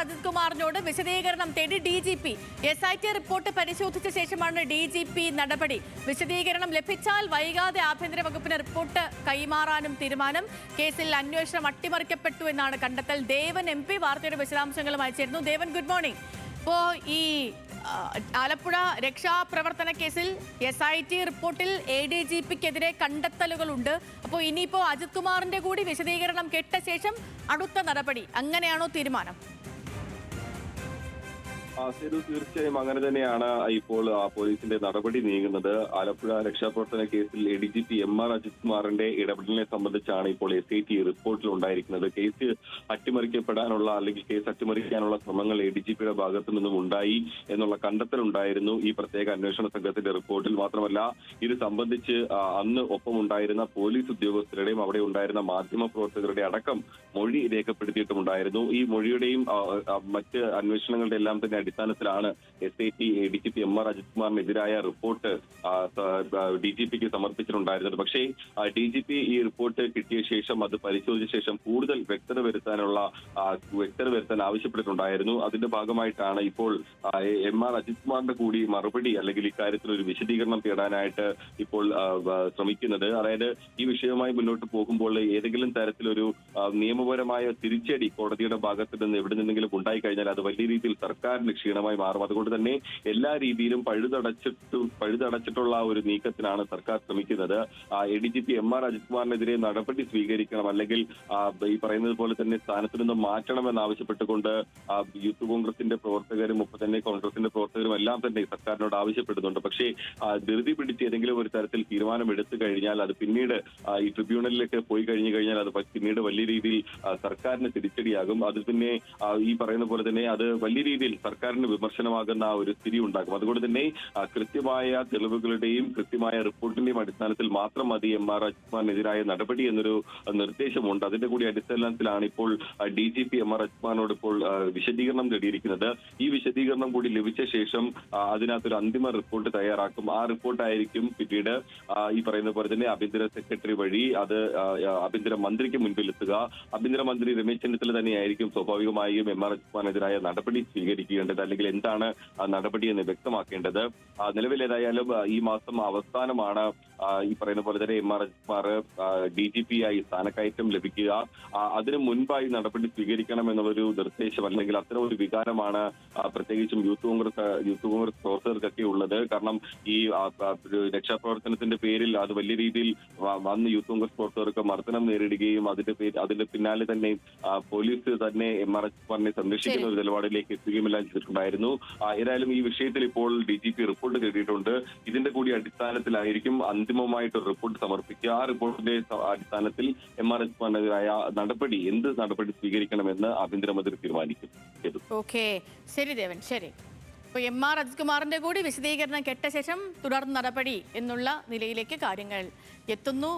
അജിത് കുമാറിനോട് വിശദീകരണം തേടി DGP. SIT report പരിശോധിച്ച ശേഷമാണ് DGP നടപടി. വിശദീകരണം ലഭിച്ചാൽ വൈകാതെ ആഭ്യന്തര വകുപ്പിന് റിപ്പോർട്ട് കൈമാറാനും തീരുമാനം. കേസിൽ അന്വേഷണം അട്ടിമറിക്കപ്പെട്ടു എന്നാണ് കണ്ടെത്തൽ. ദേവൻ MP വാർത്തയുടെ വിശദാംശങ്ങളുമായി ചേരുന്നു. ദേവൻ, ഗുഡ് മോർണിംഗ്. ഇപ്പോൾ ഈ ആലപ്പുഴ രക്ഷാപ്രവർത്തന കേസിൽ SIT റിപ്പോർട്ടിൽ ADGPക്കെതിരെ കണ്ടെത്തലുകളുണ്ട്. അപ്പോൾ ഇനിയിപ്പോൾ അജിത് കുമാറിന്റെ കൂടി വിശദീകരണം കേട്ട ശേഷം അടുത്ത നടപടി, അങ്ങനെയാണോ തീരുമാനം? തീർച്ചയായും അങ്ങനെ തന്നെയാണ് ഇപ്പോൾ പോലീസിന്റെ നടപടി നീങ്ങുന്നത്. ആലപ്പുഴ രക്ഷാപ്രവർത്തന കേസിൽ ADGP MR അജിത് കുമാറിന്റെ ഇടപെടലിനെ സംബന്ധിച്ചാണ് ഇപ്പോൾ SIT റിപ്പോർട്ടിൽ ഉണ്ടായിരിക്കുന്നത്. കേസ് അട്ടിമറിക്കപ്പെടാനുള്ള അല്ലെങ്കിൽ കേസ് അട്ടിമറിക്കാനുള്ള ശ്രമങ്ങൾ ADGPയുടെ ഭാഗത്തു നിന്നും ഉണ്ടായി എന്നുള്ള കണ്ടെത്തലുണ്ടായിരുന്നു ഈ പ്രത്യേക അന്വേഷണ സംഘത്തിന്റെ റിപ്പോർട്ടിൽ. മാത്രമല്ല, ഇത് സംബന്ധിച്ച് അന്ന് ഒപ്പമുണ്ടായിരുന്ന പോലീസ് ഉദ്യോഗസ്ഥരുടെയും അവിടെ ഉണ്ടായിരുന്ന മാധ്യമ പ്രവർത്തകരുടെ അടക്കം മൊഴി രേഖപ്പെടുത്തിയിട്ടുമുണ്ടായിരുന്നു. ഈ മൊഴിയുടെയും മറ്റ് അന്വേഷണങ്ങളുടെ എല്ലാം തന്നെ അടിസ്ഥാനത്തിലാണ് SIT ADGP MR അജിത് കുമാറിനെതിരായ റിപ്പോർട്ട് DGPക്ക് സമർപ്പിച്ചിട്ടുണ്ടായിരുന്നത്. പക്ഷേ DGP ഈ റിപ്പോർട്ട് കിട്ടിയ ശേഷം അത് പരിശോധിച്ച ശേഷം കൂടുതൽ വ്യക്തത വരുത്താൻ ആവശ്യപ്പെട്ടിട്ടുണ്ടായിരുന്നു. അതിന്റെ ഭാഗമായിട്ടാണ് ഇപ്പോൾ MR അജിത് കുമാറിന്റെ കൂടി മറുപടി അല്ലെങ്കിൽ ഇക്കാര്യത്തിൽ ഒരു വിശദീകരണം തേടാനായിട്ട് ഇപ്പോൾ ശ്രമിക്കുന്നത്. അതായത് ഈ വിഷയവുമായി മുന്നോട്ട് പോകുമ്പോൾ ഏതെങ്കിലും തരത്തിലൊരു നിയമപരമായ തിരിച്ചടി കോടതിയുടെ ഭാഗത്ത് നിന്ന് എവിടെ നിന്നെങ്കിലും ഉണ്ടായി കഴിഞ്ഞാൽ അത് വലിയ രീതിയിൽ സർക്കാരിന് ക്ഷീണമായി മാറും. അതുകൊണ്ട് തന്നെ എല്ലാ രീതിയിലും പഴുതടച്ചിട്ടുള്ള ഒരു നീക്കത്തിനാണ് സർക്കാർ ശ്രമിക്കുന്നത്. ADGP MR അജിത് കുമാറിനെതിരെ നടപടി സ്വീകരിക്കണം, അല്ലെങ്കിൽ ഈ പറയുന്നത് പോലെ തന്നെ സ്ഥാനത്ത് നിന്ന് മാറ്റണമെന്നാവശ്യപ്പെട്ടുകൊണ്ട് യൂത്ത് കോൺഗ്രസിന്റെ പ്രവർത്തകരും ഒപ്പം തന്നെ കോൺഗ്രസിന്റെ പ്രവർത്തകരും എല്ലാം തന്നെ സർക്കാരിനോട് ആവശ്യപ്പെടുന്നുണ്ട്. പക്ഷേ ധൃതി പിടിച്ച് ഏതെങ്കിലും ഒരു തരത്തിൽ തീരുമാനം എടുത്തു കഴിഞ്ഞാൽ അത് പിന്നീട് ഈ ട്രിബ്യൂണലിലേക്ക് പോയി കഴിഞ്ഞാൽ അത് പിന്നീട് വലിയ രീതിയിൽ സർക്കാരിന് തിരിച്ചടിയാകും. അത് പിന്നെ ഈ പറയുന്ന പോലെ തന്നെ അത് വലിയ രീതിയിൽ സർക്കാരിന് വിമർശനമാകുന്ന ഒരു സ്ഥിതി ഉണ്ടാകും. അതുകൊണ്ട് തന്നെ കൃത്യമായ തെളിവുകളുടെയും കൃത്യമായ റിപ്പോർട്ടിന്റെയും അടിസ്ഥാനത്തിൽ മാത്രം മതി MR അജിത് കുമാറിനെതിരായ നടപടി എന്നൊരു നിർദ്ദേശമുണ്ട്. അതിന്റെ കൂടി അടിസ്ഥാനത്തിലാണ് ഇപ്പോൾ DGP MR അജിത് കുമാറിനോട് ഇപ്പോൾ വിശദീകരണം തേടിയിരിക്കുന്നത്. ഈ വിശദീകരണം കൂടി ലഭിച്ച ശേഷം അതിനകത്തൊരു അന്തിമ റിപ്പോർട്ട് തയ്യാറാക്കും. ആ റിപ്പോർട്ടായിരിക്കും പിന്നീട് ഈ പറയുന്ന പോലെ തന്നെ ആഭ്യന്തര സെക്രട്ടറി വഴി അത് ആഭ്യന്തര മന്ത്രിക്ക് മുൻപിൽ എത്തുക. ആഭ്യന്തരമന്ത്രി രമേശ് ചെന്നിത്തല തന്നെയായിരിക്കും സ്വാഭാവികമായും MR അജിത് കുമാറിനെതിരായ നടപടി സ്വീകരിക്കേണ്ടത്, അല്ലെങ്കിൽ എന്താണ് ആ നടപടി എന്ന് വ്യക്തമാക്കേണ്ടത്. നിലവിൽ ഏതായാലും ഈ മാസം അവസാനമാണ് ഈ പറയുന്ന പോലെ തന്നെ MR അജിത് കുമാർ DGP ആയി സ്ഥാനക്കയറ്റം ലഭിക്കുക. അതിനു മുൻപായി നടപടി സ്വീകരിക്കണം എന്നുള്ളൊരു നിർദ്ദേശം അല്ലെങ്കിൽ അത്തരം ഒരു വികാരമാണ് പ്രത്യേകിച്ചും യൂത്ത് കോൺഗ്രസ് പ്രവർത്തകർക്കൊക്കെ ഉള്ളത്. കാരണം ഈ രക്ഷാപ്രവർത്തനത്തിന്റെ പേരിൽ അത് വലിയ രീതിയിൽ വന്ന് യൂത്ത് കോൺഗ്രസ് പ്രവർത്തകർക്ക് മർദ്ദനം നേരിടുകയും അതിന്റെ പിന്നാലെ തന്നെ പോലീസ് തന്നെ MR അജിത് കുമാറിനെ സംരക്ഷിക്കുന്ന ഒരു നിലപാടിലേക്ക് എത്തുകയുമെല്ലാം ചെയ്തിട്ടുണ്ടായിരുന്നു. ഏതായാലും ഈ വിഷയത്തിൽ ഇപ്പോൾ DGP റിപ്പോർട്ട് തേടിയിട്ടുണ്ട്. ഇതിന്റെ കൂടി അടിസ്ഥാനത്തിലായിരിക്കും അന്തിമമായിട്ട് റിപ്പോർട്ട് സമർപ്പിക്കുക. ആ റിപ്പോർട്ടിന്റെ അടിസ്ഥാനത്തിൽ MR അജിത് കുമാറിനെതിരായ എന്ത് നടപടി സ്വീകരിക്കണമെന്ന് ആഭ്യന്തരമന്ത്രി തീരുമാനിക്കും. ഓക്കെ, ശരി ദേവൻ, ശരി. ഇപ്പോൾ MR അജിത് കുമാറിന്റെ കൂടി വിശദീകരണം കേട്ട ശേഷം തുടർ നടപടി എന്നുള്ള നിലയിലേക്ക് കാര്യങ്ങൾ എത്തുന്നു.